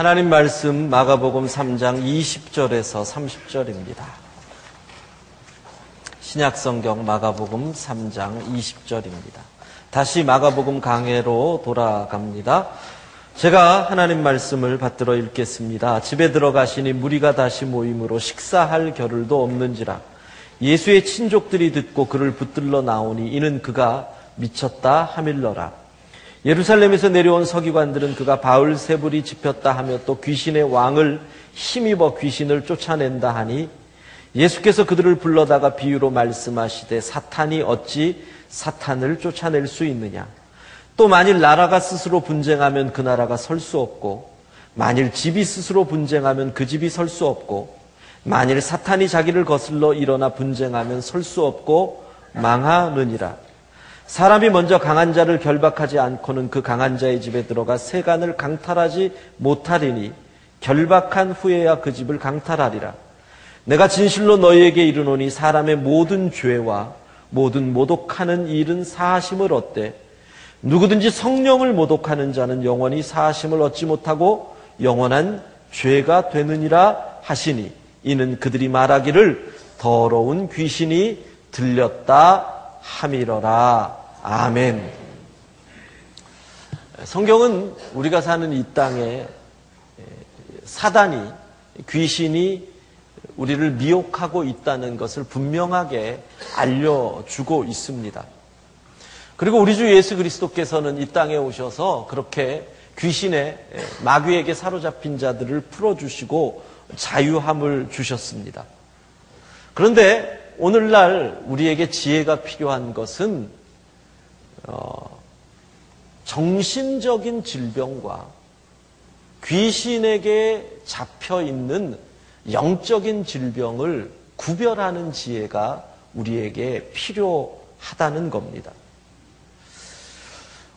하나님 말씀 마가복음 3장 20절에서 30절입니다. 신약성경 마가복음 3장 20절입니다. 다시 마가복음 강해로 돌아갑니다. 제가 하나님 말씀을 받들어 읽겠습니다. 집에 들어가시니 무리가 다시 모임으로 식사할 겨를도 없는지라. 예수의 친족들이 듣고 그를 붙들러 나오니 이는 그가 미쳤다 하밀러라. 예루살렘에서 내려온 서기관들은 그가 바울세불이 집혔다 하며 또 귀신의 왕을 힘입어 귀신을 쫓아낸다 하니 예수께서 그들을 불러다가 비유로 말씀하시되 사탄이 어찌 사탄을 쫓아낼 수 있느냐. 또 만일 나라가 스스로 분쟁하면 그 나라가 설 수 없고 만일 집이 스스로 분쟁하면 그 집이 설 수 없고 만일 사탄이 자기를 거슬러 일어나 분쟁하면 설 수 없고 망하느니라. 사람이 먼저 강한 자를 결박하지 않고는 그 강한 자의 집에 들어가 세간을 강탈하지 못하리니 결박한 후에야 그 집을 강탈하리라. 내가 진실로 너희에게 이르노니 사람의 모든 죄와 모든 모독하는 일은 사하심을 얻되 누구든지 성령을 모독하는 자는 영원히 사하심을 얻지 못하고 영원한 죄가 되느니라 하시니 이는 그들이 말하기를 더러운 귀신이 들렸다 함이러라. 아멘. 성경은 우리가 사는 이 땅에 사단이, 귀신이 우리를 미혹하고 있다는 것을 분명하게 알려주고 있습니다. 그리고 우리 주 예수 그리스도께서는 이 땅에 오셔서 그렇게 귀신의 마귀에게 사로잡힌 자들을 풀어주시고 자유함을 주셨습니다. 그런데 오늘날 우리에게 지혜가 필요한 것은 정신적인 질병과 귀신에게 잡혀있는 영적인 질병을 구별하는 지혜가 우리에게 필요하다는 겁니다.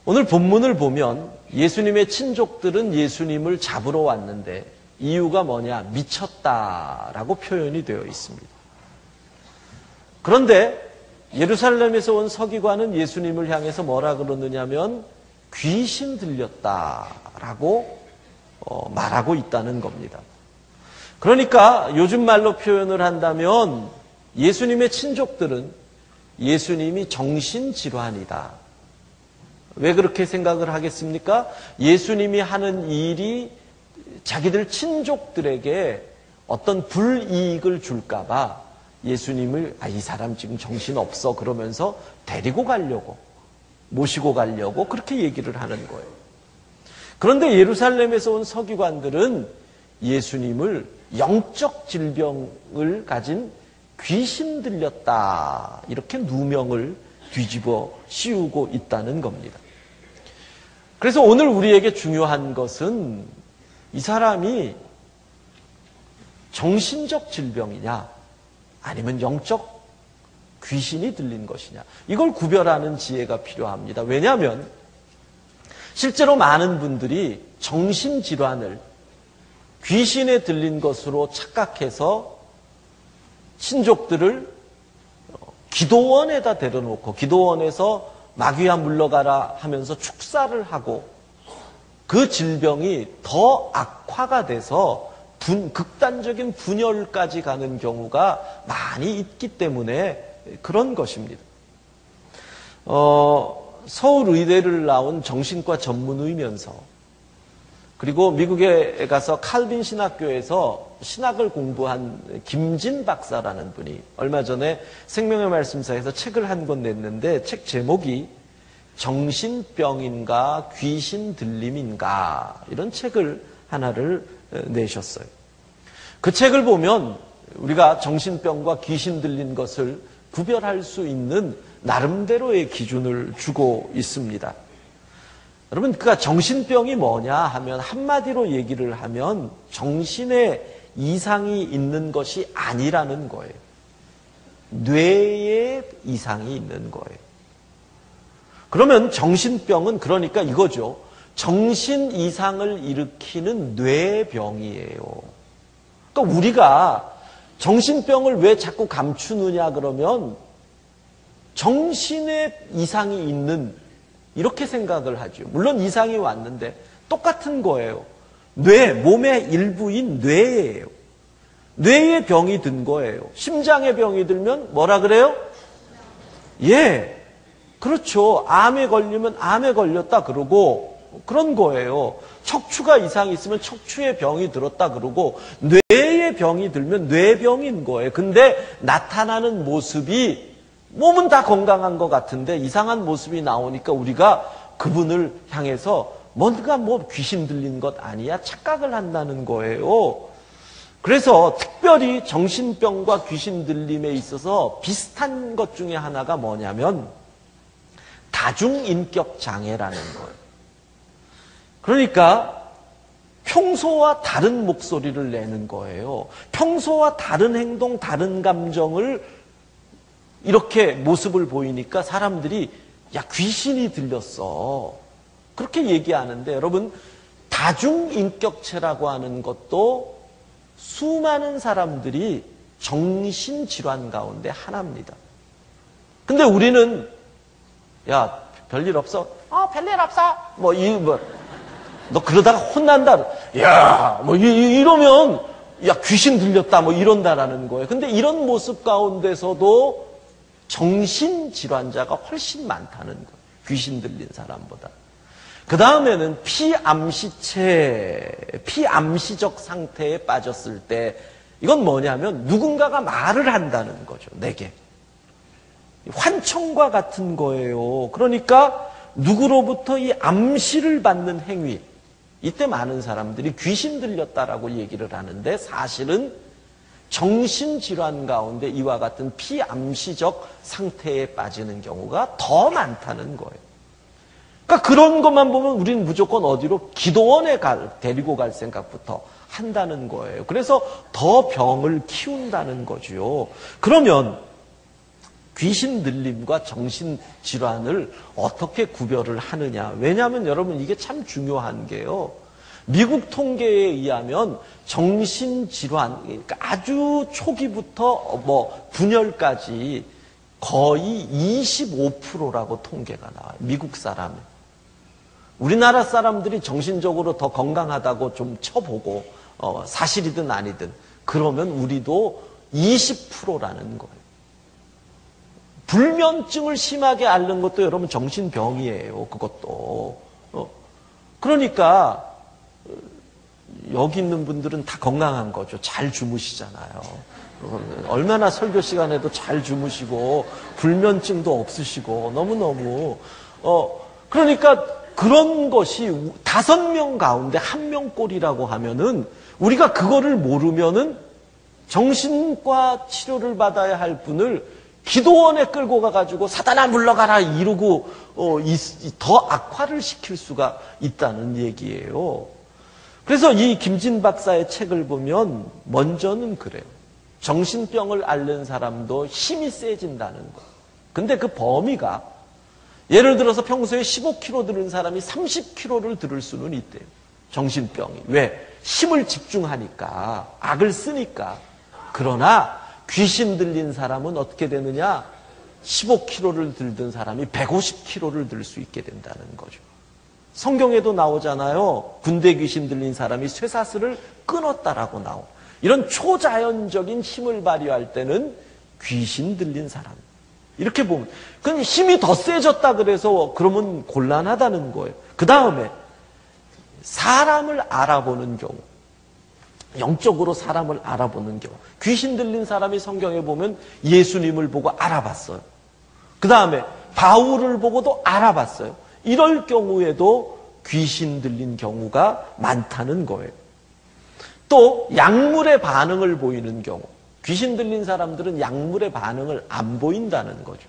오늘 본문을 보면 예수님의 친족들은 예수님을 잡으러 왔는데 이유가 뭐냐? 미쳤다라고 표현이 되어 있습니다. 그런데 예루살렘에서 온 서기관은 예수님을 향해서 뭐라 그러느냐면 귀신 들렸다라고 말하고 있다는 겁니다. 그러니까 요즘 말로 표현을 한다면 예수님의 친족들은 예수님이 정신질환이다. 왜 그렇게 생각을 하겠습니까? 예수님이 하는 일이 자기들 친족들에게 어떤 불이익을 줄까 봐 예수님을 이 사람 지금 정신없어 그러면서 데리고 가려고 모시고 가려고 그렇게 얘기를 하는 거예요. 그런데 예루살렘에서 온 서기관들은 예수님을 영적 질병을 가진 귀신 들렸다 이렇게 누명을 뒤집어 씌우고 있다는 겁니다. 그래서 오늘 우리에게 중요한 것은 이 사람이 정신적 질병이냐 아니면 영적 귀신이 들린 것이냐. 이걸 구별하는 지혜가 필요합니다. 왜냐하면 실제로 많은 분들이 정신질환을 귀신에 들린 것으로 착각해서 친족들을 기도원에다 데려놓고 기도원에서 마귀야 물러가라 하면서 축사를 하고 그 질병이 더 악화가 돼서 극단적인 분열까지 가는 경우가 많이 있기 때문에 그런 것입니다. 서울의대를 나온 정신과 전문의면서 그리고 미국에 가서 칼빈 신학교에서 신학을 공부한 김진 박사라는 분이 얼마 전에 생명의 말씀사에서 책을 한 권 냈는데 책 제목이 정신병인가 귀신 들림인가 이런 책을 하나를 내셨어요. 그 책을 보면 우리가 정신병과 귀신 들린 것을 구별할 수 있는 나름대로의 기준을 주고 있습니다. 여러분, 그러니까 정신병이 뭐냐 하면 한마디로 얘기를 하면 정신에 이상이 있는 것이 아니라는 거예요. 뇌에 이상이 있는 거예요. 그러면 정신병은 그러니까 이거죠. 정신 이상을 일으키는 뇌병이에요. 그러니까 우리가 정신병을 왜 자꾸 감추느냐 그러면 정신에 이상이 있는 이렇게 생각을 하죠. 물론 이상이 왔는데 똑같은 거예요. 몸의 일부인 뇌예요. 뇌에 병이 든 거예요. 심장에 병이 들면 뭐라 그래요? 예, 그렇죠. 암에 걸리면 암에 걸렸다 그러고 그런 거예요. 척추가 이상이 있으면 척추에 병이 들었다 그러고 뇌에 병이 들면 뇌병인 거예요. 근데 나타나는 모습이 몸은 다 건강한 것 같은데 이상한 모습이 나오니까 우리가 그분을 향해서 뭔가 귀신 들린 것 아니야? 착각을 한다는 거예요. 그래서 특별히 정신병과 귀신 들림에 있어서 비슷한 것 중에 하나가 뭐냐면 다중인격 장애라는 거예요. 그러니까 평소와 다른 목소리를 내는 거예요. 평소와 다른 행동, 다른 감정을 이렇게 모습을 보이니까 사람들이 야, 귀신이 들렸어. 그렇게 얘기하는데 여러분, 다중인격체라고 하는 것도 수많은 사람들이 정신질환 가운데 하나입니다. 근데 우리는 야, 별일 없어? 별일 없어. 너 그러다가 혼난다. 야, 이러면 야, 귀신 들렸다. 이런다라는 거예요. 근데 이런 모습 가운데서도 정신질환자가 훨씬 많다는 거예요. 귀신 들린 사람보다. 그 다음에는 피암시적 상태에 빠졌을 때 이건 뭐냐면 누군가가 말을 한다는 거죠. 내게. 환청과 같은 거예요. 그러니까 누구로부터 이 암시를 받는 행위. 이때 많은 사람들이 귀신 들렸다라고 얘기를 하는데 사실은 정신질환 가운데 이와 같은 피암시적 상태에 빠지는 경우가 더 많다는 거예요. 그러니까 그런 것만 보면 우리는 무조건 어디로? 기도원에 데리고 갈 생각부터 한다는 거예요. 그래서 더 병을 키운다는 거죠. 그러면 귀신 들림과 정신질환을 어떻게 구별을 하느냐. 왜냐하면 여러분 이게 참 중요한 게요. 미국 통계에 의하면 정신질환, 그러니까 아주 초기부터 분열까지 거의 25%라고 통계가 나와요. 미국 사람은. 우리나라 사람들이 정신적으로 더 건강하다고 좀 쳐보고 사실이든 아니든 그러면 우리도 20%라는 거예요. 불면증을 심하게 앓는 것도 여러분 정신병이에요. 그것도. 그러니까 여기 있는 분들은 다 건강한 거죠. 잘 주무시잖아요. 얼마나 설교 시간에도 잘 주무시고 불면증도 없으시고 너무너무 그러니까 그런 것이 5명 가운데 1명 꼴이라고 하면은 우리가 그거를 모르면은 정신과 치료를 받아야 할 분을 기도원에 끌고 가가지고 사단아 물러가라 이러고 더 악화를 시킬 수가 있다는 얘기예요. 그래서 이 김진 박사의 책을 보면 먼저는 그래요. 정신병을 앓는 사람도 힘이 세진다는 거. 근데 그 범위가 예를 들어서 평소에 15kg 들은 사람이 30kg를 들을 수는 있대요. 정신병이. 왜? 힘을 집중하니까, 악을 쓰니까. 그러나 귀신 들린 사람은 어떻게 되느냐? 15kg를 들던 사람이 150kg를 들 수 있게 된다는 거죠. 성경에도 나오잖아요. 군대 귀신 들린 사람이 쇠사슬을 끊었다라고 나오. 이런 초자연적인 힘을 발휘할 때는 귀신 들린 사람. 이렇게 보면. 그건 힘이 더 세졌다 그래서 그러면 곤란하다는 거예요. 그 다음에 사람을 알아보는 경우. 영적으로 사람을 알아보는 경우. 귀신 들린 사람이 성경에 보면 예수님을 보고 알아봤어요. 그 다음에 바울을 보고도 알아봤어요. 이럴 경우에도 귀신 들린 경우가 많다는 거예요. 또 약물의 반응을 보이는 경우. 귀신 들린 사람들은 약물의 반응을 안 보인다는 거죠.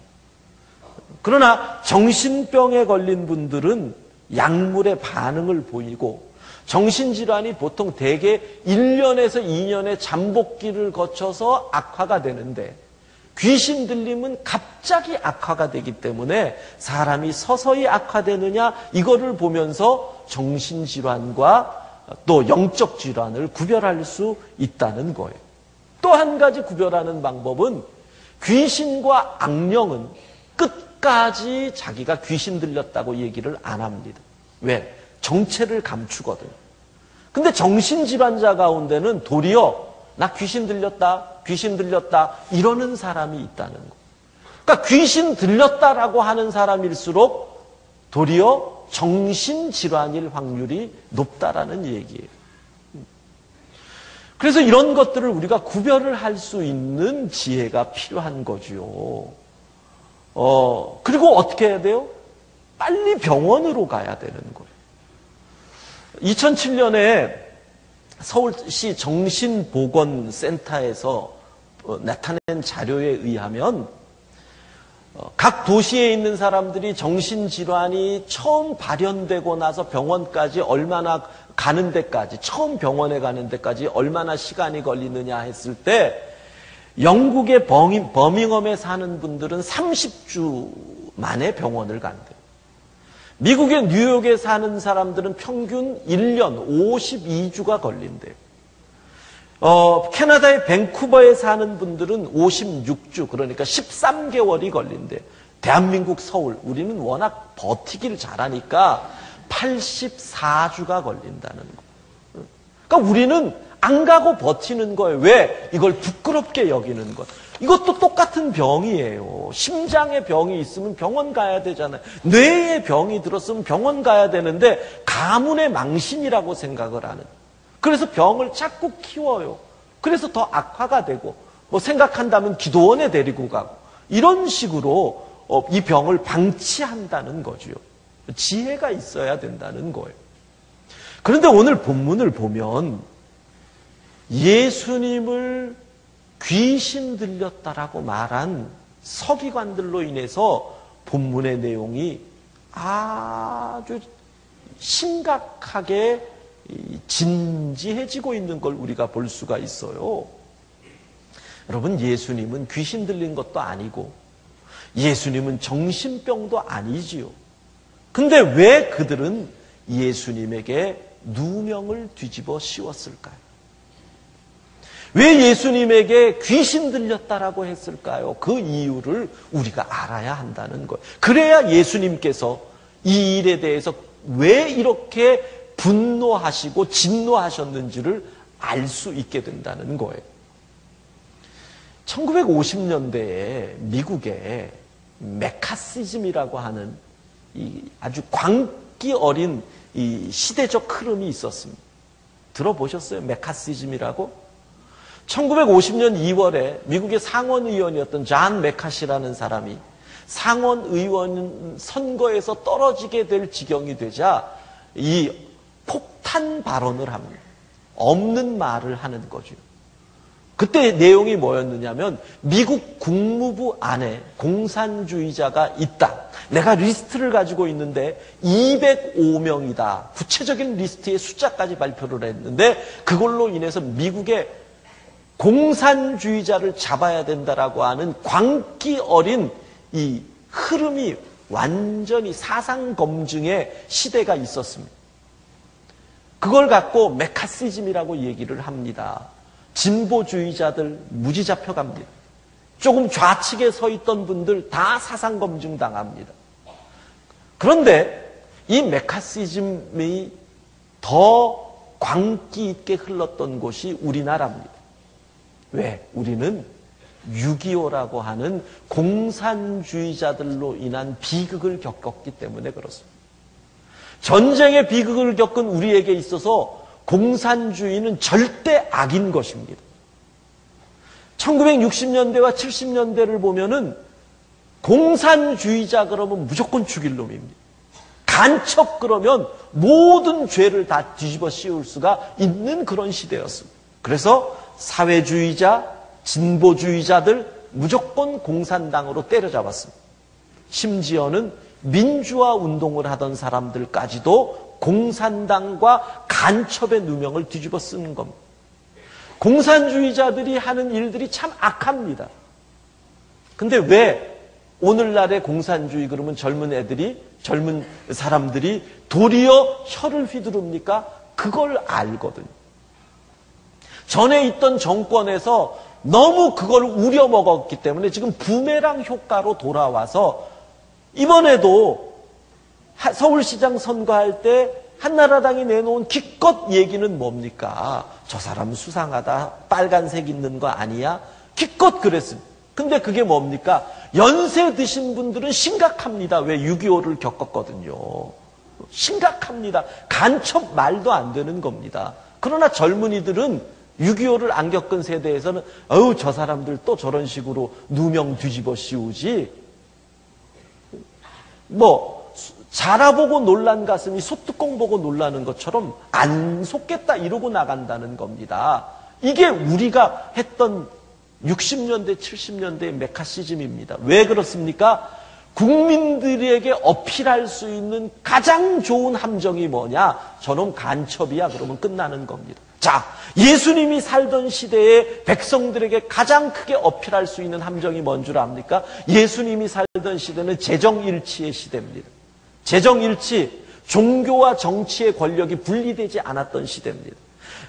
그러나 정신병에 걸린 분들은 약물의 반응을 보이고 정신질환이 보통 대개 1년에서 2년의 잠복기를 거쳐서 악화가 되는데 귀신 들림은 갑자기 악화가 되기 때문에 사람이 서서히 악화되느냐 이거를 보면서 정신질환과 또 영적 질환을 구별할 수 있다는 거예요. 또 한 가지 구별하는 방법은 귀신과 악령은 끝까지 자기가 귀신 들렸다고 얘기를 안 합니다. 왜? 정체를 감추거든요. 근데 정신질환자 가운데는 도리어 나 귀신 들렸다, 귀신 들렸다 이러는 사람이 있다는 거. 그러니까 귀신 들렸다라고 하는 사람일수록 도리어 정신질환일 확률이 높다라는 얘기예요. 그래서 이런 것들을 우리가 구별을 할 수 있는 지혜가 필요한 거죠. 그리고 어떻게 해야 돼요? 빨리 병원으로 가야 되는 거예요. 2007년에 서울시 정신보건센터에서 나타낸 자료에 의하면 각 도시에 있는 사람들이 정신질환이 처음 발현되고 나서 병원까지 얼마나 가는 데까지, 처음 병원에 가는 데까지 얼마나 시간이 걸리느냐 했을 때 영국의 버밍엄에 사는 분들은 30주 만에 병원을 간대요. 미국의 뉴욕에 사는 사람들은 평균 1년 52주가 걸린대요. 캐나다의 밴쿠버에 사는 분들은 56주, 그러니까 13개월이 걸린대요. 대한민국 서울, 우리는 워낙 버티기를 잘하니까 84주가 걸린다는 거. 그러니까 우리는 안 가고 버티는 거예요. 왜? 이걸 부끄럽게 여기는 것. 이것도 똑같은 병이에요. 심장에 병이 있으면 병원 가야 되잖아요. 뇌에 병이 들었으면 병원 가야 되는데 가문의 망신이라고 생각을 하는. 그래서 병을 자꾸 키워요. 그래서 더 악화가 되고 뭐 생각한다면 기도원에 데리고 가고 이런 식으로 이 병을 방치한다는 거죠. 지혜가 있어야 된다는 거예요. 그런데 오늘 본문을 보면 예수님을 귀신 들렸다라고 말한 서기관들로 인해서 본문의 내용이 아주 심각하게 진지해지고 있는 걸 우리가 볼 수가 있어요. 여러분, 예수님은 귀신 들린 것도 아니고 예수님은 정신병도 아니지요. 근데 왜 그들은 예수님에게 누명을 뒤집어 씌웠을까요? 왜 예수님에게 귀신 들렸다라고 했을까요? 그 이유를 우리가 알아야 한다는 거예요. 그래야 예수님께서 이 일에 대해서 왜 이렇게 분노하시고 진노하셨는지를 알 수 있게 된다는 거예요. 1950년대에 미국에 메카시즘이라고 하는 이 아주 광기 어린 이 시대적 흐름이 있었습니다. 들어보셨어요? 메카시즘이라고? 1950년 2월에 미국의 상원의원이었던 존 메카시라는 사람이 상원의원 선거에서 떨어지게 될 지경이 되자 이 폭탄 발언을 합니다. 없는 말을 하는 거죠. 그때 내용이 뭐였느냐면 미국 국무부 안에 공산주의자가 있다. 내가 리스트를 가지고 있는데 205명이다. 구체적인 리스트의 숫자까지 발표를 했는데 그걸로 인해서 미국의 공산주의자를 잡아야 된다라고 하는 광기 어린 이 흐름이 완전히 사상 검증의 시대가 있었습니다. 그걸 갖고 메카시즘이라고 얘기를 합니다. 진보주의자들 무지 잡혀갑니다. 조금 좌측에 서 있던 분들 다 사상 검증 당합니다. 그런데 이 메카시즘이 더 광기 있게 흘렀던 곳이 우리나라입니다. 왜? 우리는 6.25라고 하는 공산주의자들로 인한 비극을 겪었기 때문에 그렇습니다. 전쟁의 비극을 겪은 우리에게 있어서 공산주의는 절대 악인 것입니다. 1960년대와 70년대를 보면은 공산주의자 그러면 무조건 죽일 놈입니다. 간첩 그러면 모든 죄를 다 뒤집어 씌울 수가 있는 그런 시대였습니다. 그래서 사회주의자, 진보주의자들 무조건 공산당으로 때려잡았습니다. 심지어는 민주화 운동을 하던 사람들까지도 공산당과 간첩의 누명을 뒤집어 쓰는 겁니다. 공산주의자들이 하는 일들이 참 악합니다. 근데 왜 오늘날의 공산주의 그러면 젊은 사람들이 도리어 혀를 휘두릅니까? 그걸 알거든요. 전에 있던 정권에서 너무 그걸 우려먹었기 때문에 지금 부메랑 효과로 돌아와서 이번에도 서울시장 선거할 때 한나라당이 내놓은 기껏 얘기는 뭡니까? 저 사람 수상하다. 빨간색 있는 거 아니야? 기껏 그랬습니다. 근데 그게 뭡니까? 연세 드신 분들은 심각합니다. 왜? 6.25를 겪었거든요. 심각합니다. 간첩 말도 안 되는 겁니다. 그러나 젊은이들은 6.25를 안 겪은 세대에서는 어우 저 사람들 또 저런 식으로 누명 뒤집어 씌우지. 자라보고 놀란 가슴이 소뚜껑 보고 놀라는 것처럼 안 속겠다 이러고 나간다는 겁니다. 이게 우리가 했던 60년대, 70년대의 메카시즘입니다. 왜 그렇습니까? 국민들에게 어필할 수 있는 가장 좋은 함정이 뭐냐? 저놈 간첩이야. 그러면 끝나는 겁니다. 자, 예수님이 살던 시대에 백성들에게 가장 크게 어필할 수 있는 함정이 뭔 줄 압니까? 예수님이 살던 시대는 재정일치의 시대입니다. 재정일치, 종교와 정치의 권력이 분리되지 않았던 시대입니다.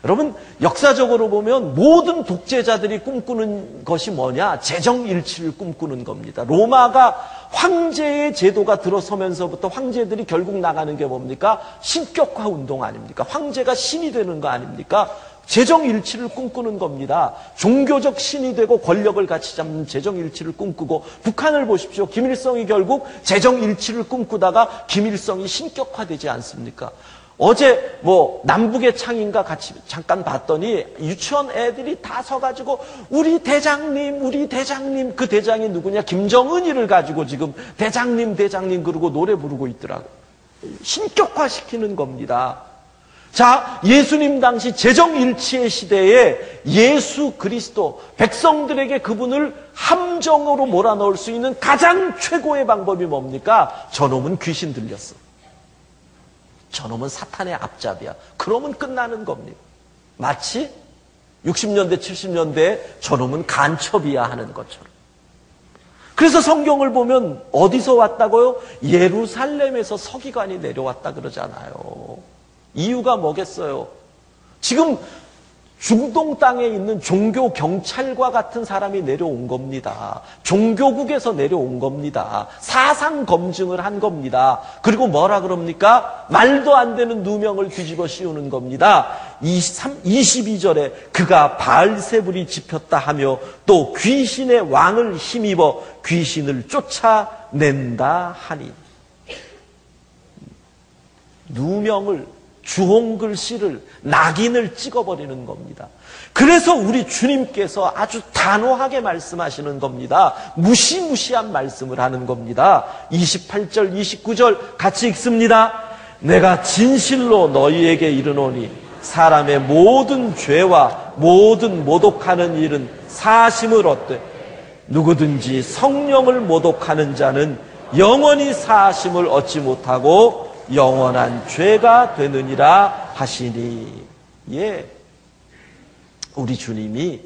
여러분, 역사적으로 보면 모든 독재자들이 꿈꾸는 것이 뭐냐? 재정일치를 꿈꾸는 겁니다. 로마가 황제의 제도가 들어서면서부터 황제들이 결국 나가는 게 뭡니까? 신격화 운동 아닙니까? 황제가 신이 되는 거 아닙니까? 재정일치를 꿈꾸는 겁니다. 종교적 신이 되고 권력을 같이 잡는 재정일치를 꿈꾸고, 북한을 보십시오. 김일성이 결국 재정일치를 꿈꾸다가 김일성이 신격화되지 않습니까? 어제 남북의 창인가 같이 잠깐 봤더니 유치원 애들이 다 서가지고 우리 대장님, 그 대장이 누구냐? 김정은이를 가지고 지금 대장님 그러고 노래 부르고 있더라고요. 신격화시키는 겁니다. 자, 예수님 당시 재정일치의 시대에 예수 그리스도, 백성들에게 그분을 함정으로 몰아넣을 수 있는 가장 최고의 방법이 뭡니까? 저놈은 귀신 들렸어. 저놈은 사탄의 앞잡이야. 그러면 끝나는 겁니다. 마치 60년대, 70년대에 저놈은 간첩이야 하는 것처럼. 그래서 성경을 보면 어디서 왔다고요? 예루살렘에서 서기관이 내려왔다 그러잖아요. 이유가 뭐겠어요? 지금 중동 땅에 있는 종교 경찰과 같은 사람이 내려온 겁니다. 종교국에서 내려온 겁니다. 사상 검증을 한 겁니다. 그리고 뭐라 그럽니까? 말도 안 되는 누명을 뒤집어 씌우는 겁니다. 22절에 그가 바알세불이 집혔다 하며 또 귀신의 왕을 힘입어 귀신을 쫓아낸다 하니. 누명을, 주홍글씨를, 낙인을 찍어버리는 겁니다. 그래서 우리 주님께서 아주 단호하게 말씀하시는 겁니다. 무시무시한 말씀을 하는 겁니다. 28절, 29절 같이 읽습니다. 내가 진실로 너희에게 이르노니 사람의 모든 죄와 모든 모독하는 일은 사심을 얻되 누구든지 성령을 모독하는 자는 영원히 사심을 얻지 못하고 영원한 죄가 되느니라 하시니. 예, 우리 주님이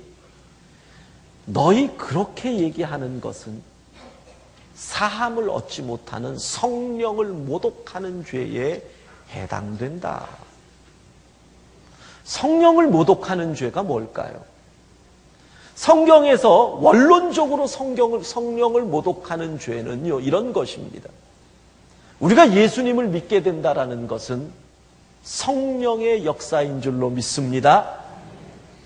너희 그렇게 얘기하는 것은 사함을 얻지 못하는 성령을 모독하는 죄에 해당된다. 성령을 모독하는 죄가 뭘까요? 성경에서 원론적으로 성령을 모독하는 죄는요, 이런 것입니다. 우리가 예수님을 믿게 된다라는 것은 성령의 역사인 줄로 믿습니다.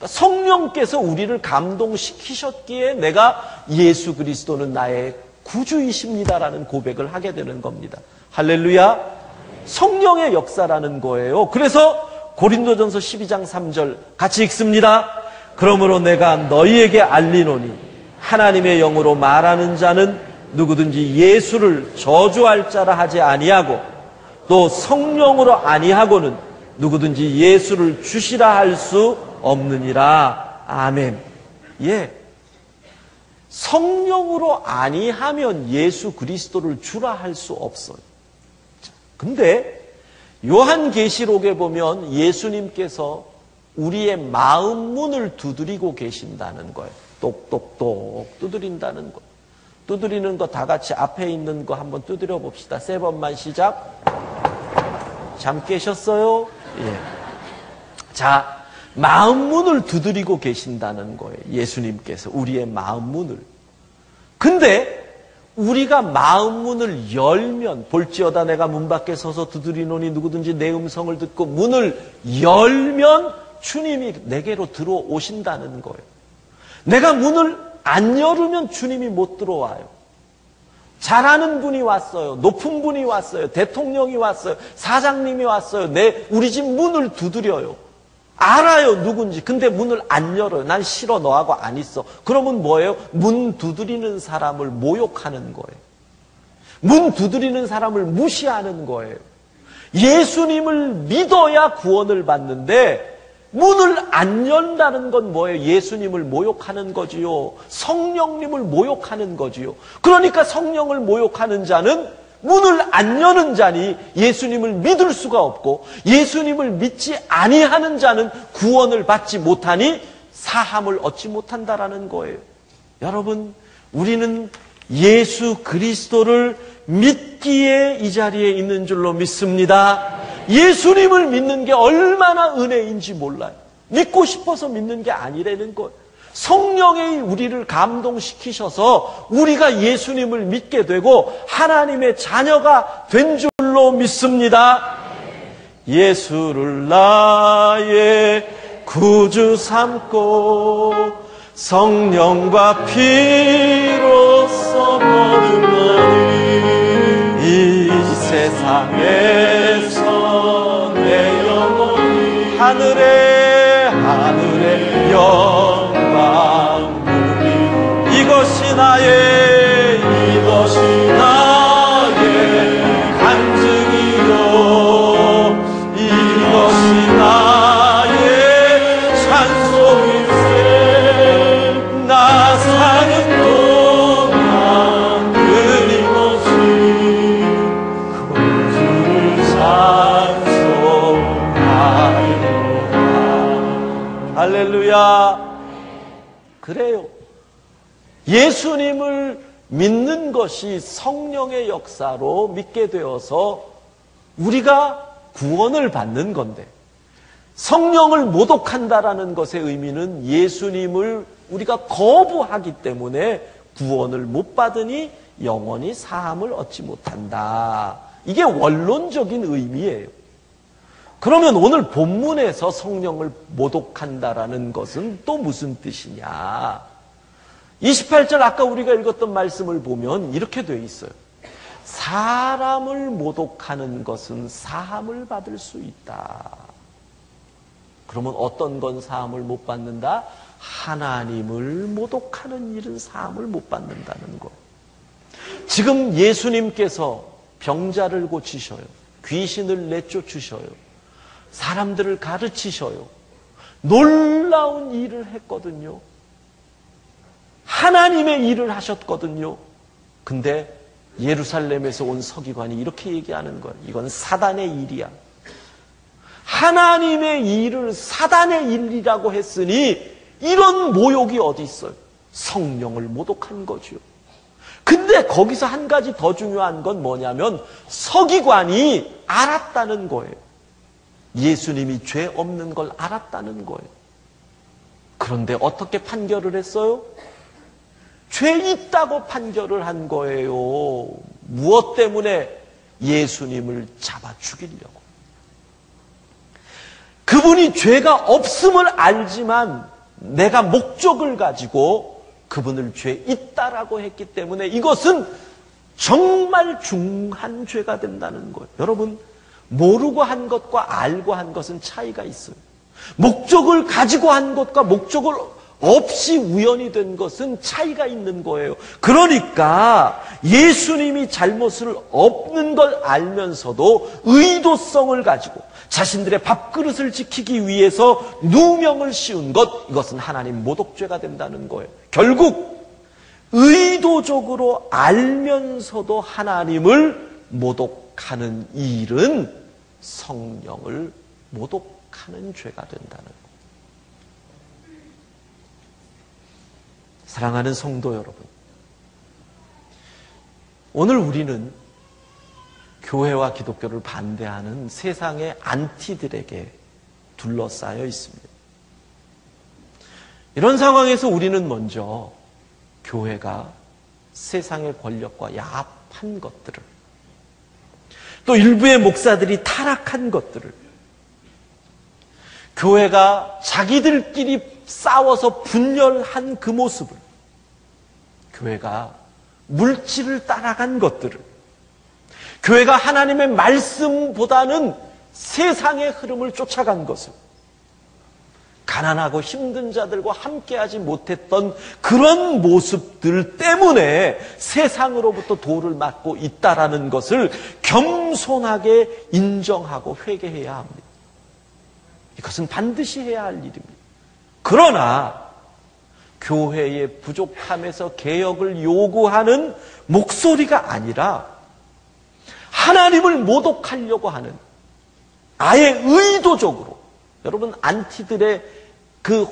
성령께서 우리를 감동시키셨기에 내가 예수 그리스도는 나의 구주이십니다라는 고백을 하게 되는 겁니다. 할렐루야. 성령의 역사라는 거예요. 그래서 고린도전서 12장 3절 같이 읽습니다. 그러므로 내가 너희에게 알리노니 하나님의 영으로 말하는 자는 누구든지 예수를 저주할 자라 하지 아니하고 또 성령으로 아니하고는 누구든지 예수를 주시라 할 수 없느니라. 아멘. 예. 성령으로 아니하면 예수 그리스도를 주라 할 수 없어요. 근데 요한계시록에 보면 예수님께서 우리의 마음 문을 두드리고 계신다는 거예요. 똑똑똑 두드린다는 거예요. 두드리는 거 다 같이 앞에 있는 거 한번 두드려 봅시다. 3번만 시작. 잠 깨셨어요? 예. 자, 마음 문을 두드리고 계신다는 거예요. 예수님께서 우리의 마음 문을. 근데 우리가 마음 문을 열면, 볼지어다 내가 문 밖에 서서 두드리노니 누구든지 내 음성을 듣고 문을 열면 주님이 내게로 들어오신다는 거예요. 내가 문을 안 열으면 주님이 못 들어와요. 잘하는 분이 왔어요. 높은 분이 왔어요. 대통령이 왔어요. 사장님이 왔어요. 우리 집 문을 두드려요. 알아요, 누군지. 근데 문을 안 열어요. 난 싫어, 너하고 안 있어. 그러면 뭐예요? 문 두드리는 사람을 모욕하는 거예요. 문 두드리는 사람을 무시하는 거예요. 예수님을 믿어야 구원을 받는데 문을 안 연다는 건 뭐예요? 예수님을 모욕하는 거지요. 성령님을 모욕하는 거지요. 그러니까 성령을 모욕하는 자는 문을 안 여는 자니 예수님을 믿을 수가 없고, 예수님을 믿지 아니하는 자는 구원을 받지 못하니 사함을 얻지 못한다라는 거예요. 여러분, 우리는 예수 그리스도를 믿기에 이 자리에 있는 줄로 믿습니다. 예수님을 믿는 게 얼마나 은혜인지 몰라요. 믿고 싶어서 믿는 게 아니라는 거예요. 성령이 우리를 감동시키셔서 우리가 예수님을 믿게 되고 하나님의 자녀가 된 줄로 믿습니다. 예수를 나의 구주 삼고 성령과 피로써 거듭나니 이 세상에서 내 영혼이 하늘에 영광 누리 이것이 나의 간증이요 이것이 나의 찬송일세 나 사는 동안 끊임없이 구주를 찬송하리로다. 할렐루야. 그래요. 예수님을 믿는 것이 성령의 역사로 믿게 되어서 우리가 구원을 받는 건데, 성령을 모독한다라는 것의 의미는 예수님을 우리가 거부하기 때문에 구원을 못 받으니 영원히 사함을 얻지 못한다. 이게 원론적인 의미예요. 그러면 오늘 본문에서 성령을 모독한다라는 것은 또 무슨 뜻이냐? 28절 아까 우리가 읽었던 말씀을 보면 이렇게 되어 있어요. 사람을 모독하는 것은 사함을 받을 수 있다. 그러면 어떤 건 사함을 못 받는다? 하나님을 모독하는 일은 사함을 못 받는다는 거. 지금 예수님께서 병자를 고치셔요. 귀신을 내쫓으셔요. 사람들을 가르치셔요. 놀라운 일을 했거든요. 하나님의 일을 하셨거든요. 근데 예루살렘에서 온 서기관이 이렇게 얘기하는 거예요. 이건 사단의 일이야. 하나님의 일을 사단의 일이라고 했으니 이런 모욕이 어디 있어요? 성령을 모독한 거죠. 근데 거기서 한 가지 더 중요한 건 뭐냐면 서기관이 알았다는 거예요. 예수님이 죄 없는 걸 알았다는 거예요. 그런데 어떻게 판결을 했어요? 죄 있다고 판결을 한 거예요. 무엇 때문에? 예수님을 잡아 죽이려고. 그분이 죄가 없음을 알지만 내가 목적을 가지고 그분을 죄 있다라고 했기 때문에 이것은 정말 중한 죄가 된다는 거예요. 여러분, 모르고 한 것과 알고 한 것은 차이가 있어요. 목적을 가지고 한 것과 목적을 없이 우연이 된 것은 차이가 있는 거예요. 그러니까 예수님이 잘못을 없는 걸 알면서도 의도성을 가지고 자신들의 밥그릇을 지키기 위해서 누명을 씌운 것, 이것은 하나님 모독죄가 된다는 거예요. 결국 의도적으로 알면서도 하나님을 모독하는 일은 성령을 모독하는 죄가 된다는 거예요. 사랑하는 성도 여러분, 오늘 우리는 교회와 기독교를 반대하는 세상의 안티들에게 둘러싸여 있습니다. 이런 상황에서 우리는 먼저 교회가 세상의 권력과 야합한 것들을, 또 일부의 목사들이 타락한 것들을, 교회가 자기들끼리 싸워서 분열한 그 모습을, 교회가 물질을 따라간 것들을, 교회가 하나님의 말씀보다는 세상의 흐름을 쫓아간 것을, 가난하고 힘든 자들과 함께하지 못했던 그런 모습들 때문에 세상으로부터 도를 맞고 있다라는 것을 겸손하게 인정하고 회개해야 합니다. 이것은 반드시 해야 할 일입니다. 그러나 교회의 부족함에서 개혁을 요구하는 목소리가 아니라 하나님을 모독하려고 하는, 아예 의도적으로, 여러분 안티들의 그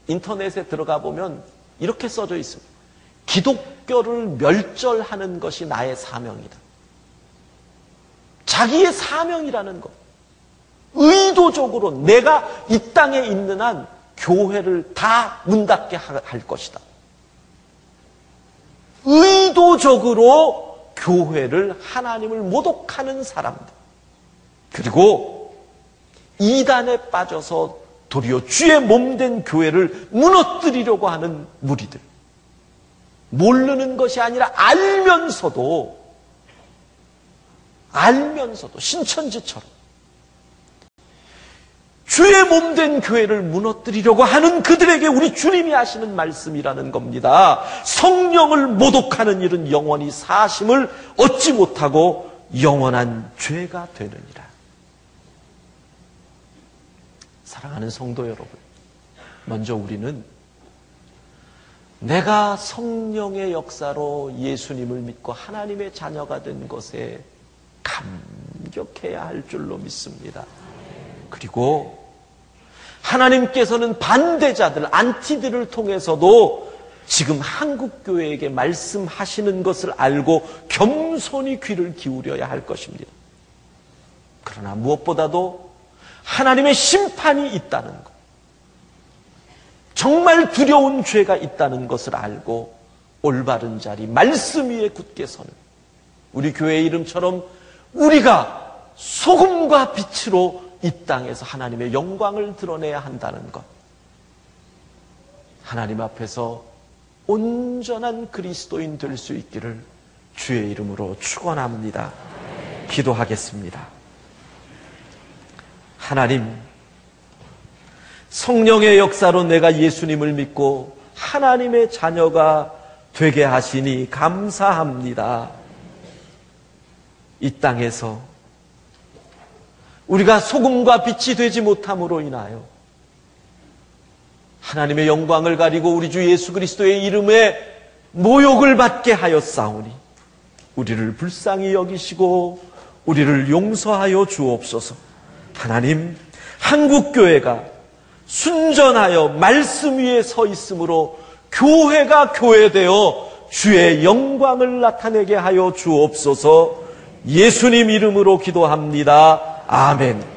인터넷에 들어가 보면 이렇게 써져 있습니다. 기독교를 멸절하는 것이 나의 사명이다. 자기의 사명이라는 것. 의도적으로 내가 이 땅에 있는 한 교회를 다 문 닫게 할 것이다. 의도적으로 교회를, 하나님을 모독하는 사람들, 그리고 이단에 빠져서 도리어 주의 몸된 교회를 무너뜨리려고 하는 무리들, 모르는 것이 아니라 알면서도 신천지처럼 주의 몸된 교회를 무너뜨리려고 하는 그들에게 우리 주님이 하시는 말씀이라는 겁니다. 성령을 모독하는 일은 영원히 사심을 얻지 못하고 영원한 죄가 되느니라. 사랑하는 성도 여러분, 먼저 우리는 내가 성령의 역사로 예수님을 믿고 하나님의 자녀가 된 것에 감격해야 할 줄로 믿습니다. 그리고 하나님께서는 반대자들, 안티들을 통해서도 지금 한국교회에게 말씀하시는 것을 알고 겸손히 귀를 기울여야 할 것입니다. 그러나 무엇보다도 하나님의 심판이 있다는 것, 정말 두려운 죄가 있다는 것을 알고 올바른 자리, 말씀 위에 굳게 서는 우리 교회의 이름처럼 우리가 소금과 빛으로 이 땅에서 하나님의 영광을 드러내야 한다는 것, 하나님 앞에서 온전한 그리스도인 될 수 있기를 주의 이름으로 축원합니다. 기도하겠습니다. 하나님, 성령의 역사로 내가 예수님을 믿고 하나님의 자녀가 되게 하시니 감사합니다. 이 땅에서 우리가 소금과 빛이 되지 못함으로 인하여 하나님의 영광을 가리고 우리 주 예수 그리스도의 이름에 모욕을 받게 하였사오니 우리를 불쌍히 여기시고 우리를 용서하여 주옵소서. 하나님, 한국교회가 순전하여 말씀 위에 서 있으므로 교회가 교회되어 주의 영광을 나타내게 하여 주옵소서. 예수님 이름으로 기도합니다. 아멘.